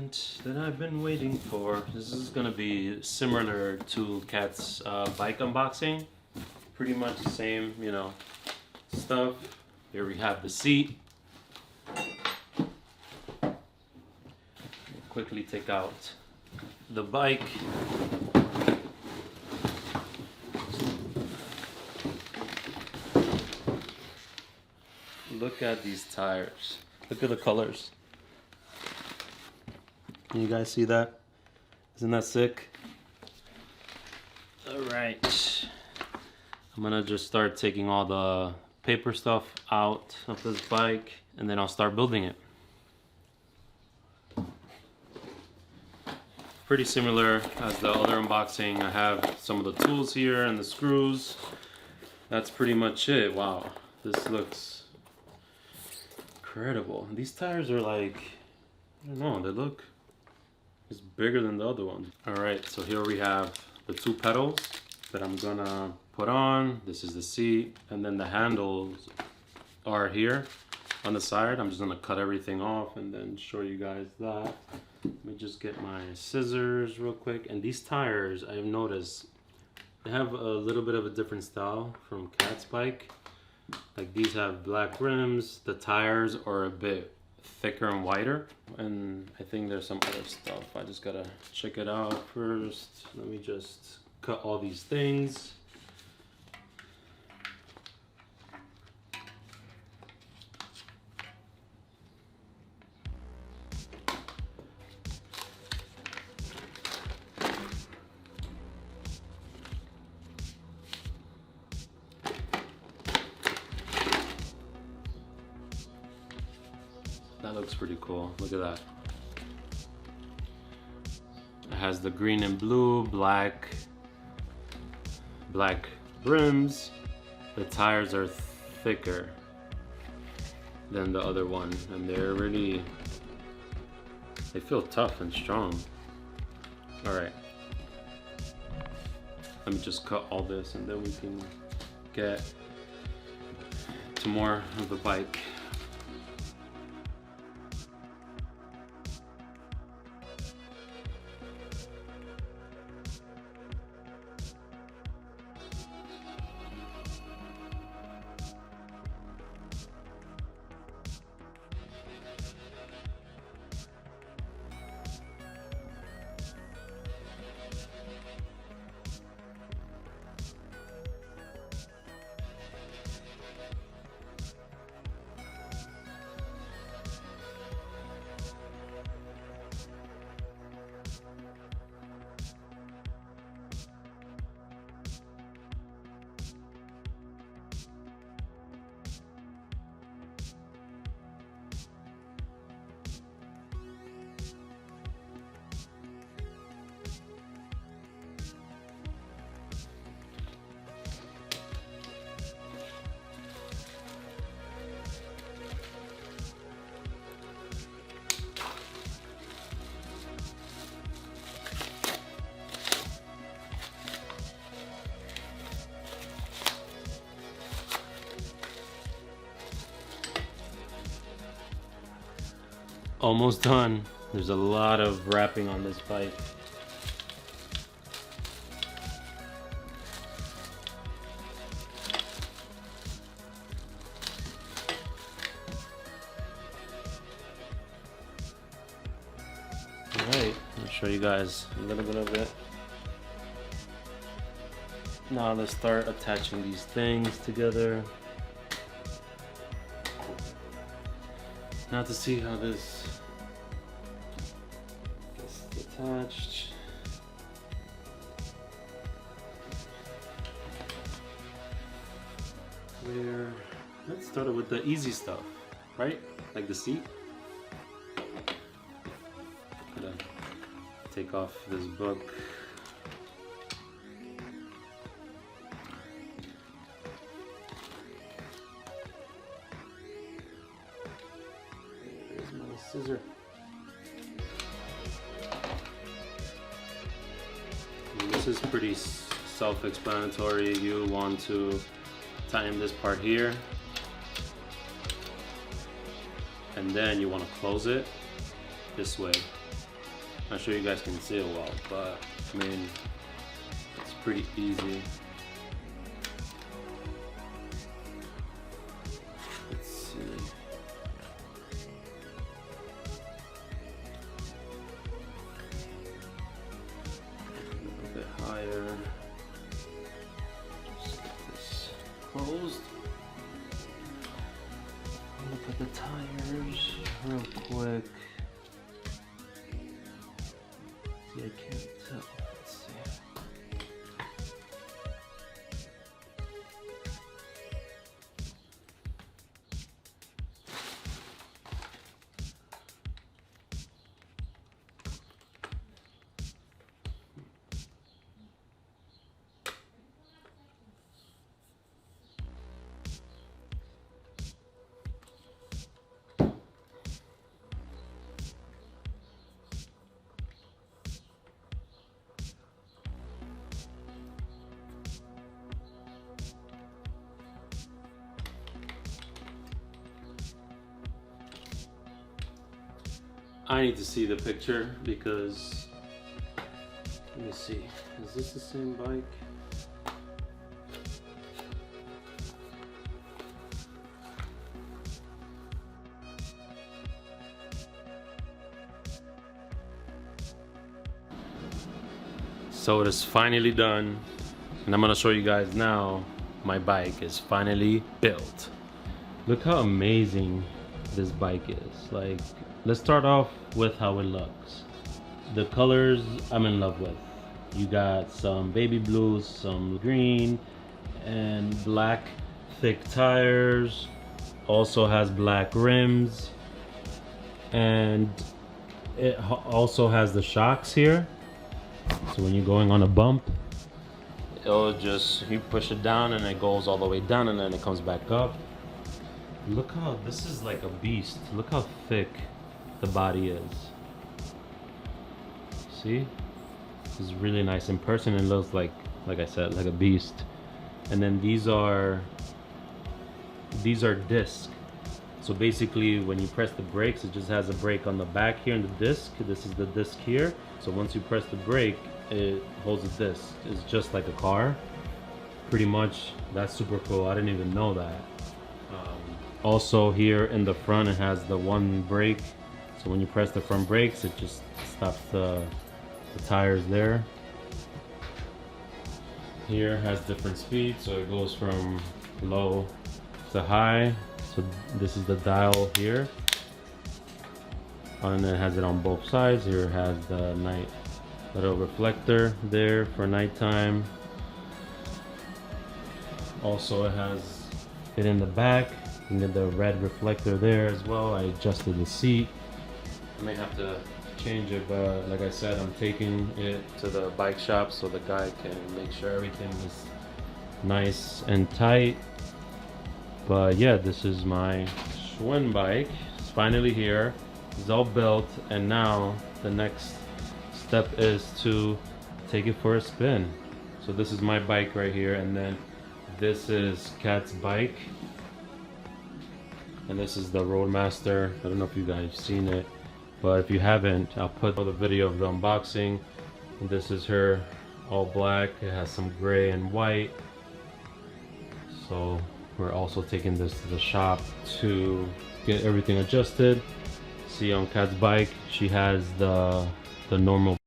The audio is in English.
moment that I've been waiting for. This is gonna be similar to Kat's bike unboxing. Pretty much the same, you know, stuff. Here we have the seat. Quickly take out the bike. Look at these tires. Look at the colors. Can you guys see that? Isn't that sick? All right. I'm gonna just start taking all the paper stuff out of this bike and then I'll start building it. Pretty similar as the other unboxing. I have some of the tools here and the screws. That's pretty much it. Wow, this looks incredible. These tires are like, I don't know, they look it's bigger than the other one. All right, so here we have the two pedals that I'm gonna put on. This is the seat, and then the handles are here on the side. I'm just gonna cut everything off and then show you guys that. Let me just get my scissors real quick. And these tires, I've noticed, they have a little bit of a different style from Kat's bike. Like these have black rims, the tires are a bit thicker and wider, and I think there's some other stuff. I just gotta check it out first. Let me just cut all these things. That looks pretty cool. Look at that. It has the green and blue, black rims. The tires are thicker than the other one, and they feel tough and strong. All right. Let me just cut all this and then we can get to more of the bike. Almost done. There's a lot of wrapping on this bike. Alright, I'll show you guys a little bit of it. Now let's start attaching these things together. Now to see how this gets attached. Let's start with the easy stuff, right? Like the seat. Gotta take off this book. Scissor. And this is pretty self-explanatory. You want to tighten this part here, and then you want to close it this way. Not sure you guys can see it well, but I mean, it's pretty easy. Let's see. A little bit higher. Just get this closed. Look at the tires real quick. See, I can't tell. Let's see. I need to see the picture because, let me see, is this the same bike? So it is finally done, and I'm gonna show you guys now. My bike is finally built. Look how amazing this bike is. Like, let's start off with how it looks. The colors I'm in love with. You got some baby blues, some green, and black thick tires. Also has black rims, and it also has the shocks here. So when you're going on a bump, it'll just, you push it down and it goes all the way down and then it comes back up. Look how, this is like a beast. Look how thick the body is. See? This is really nice. In person it looks like I said, like a beast. And then these are discs. So basically when you press the brakes, it just has a brake on the back here in the disc. This is the disc here. So once you press the brake, it holds the disc. It's just like a car. Pretty much. That's super cool. I didn't even know that. Also here in the front it has the one brake. So when you press the front brakes, it just stops the tires there. Here has different speeds, so it goes from low to high. So this is the dial here, and it has it on both sides. Here it has the night little reflector there for nighttime. Also it has it in the back, and then the red reflector there as well. I adjusted the seat. I may have to change it, but like I said, I'm taking it to the bike shop so the guy can make sure everything is nice and tight. But yeah, this is my Schwinn bike. It's finally here. It's all built, and now the next step is to take it for a spin. So this is my bike right here, and then this is Kat's bike, and this is the Roadmaster. I don't know if you guys have seen it, but if you haven't, I'll put the video of the unboxing. And this is her, all black. It has some gray and white. So we're also taking this to the shop to get everything adjusted. See, on Kat's bike, she has the normal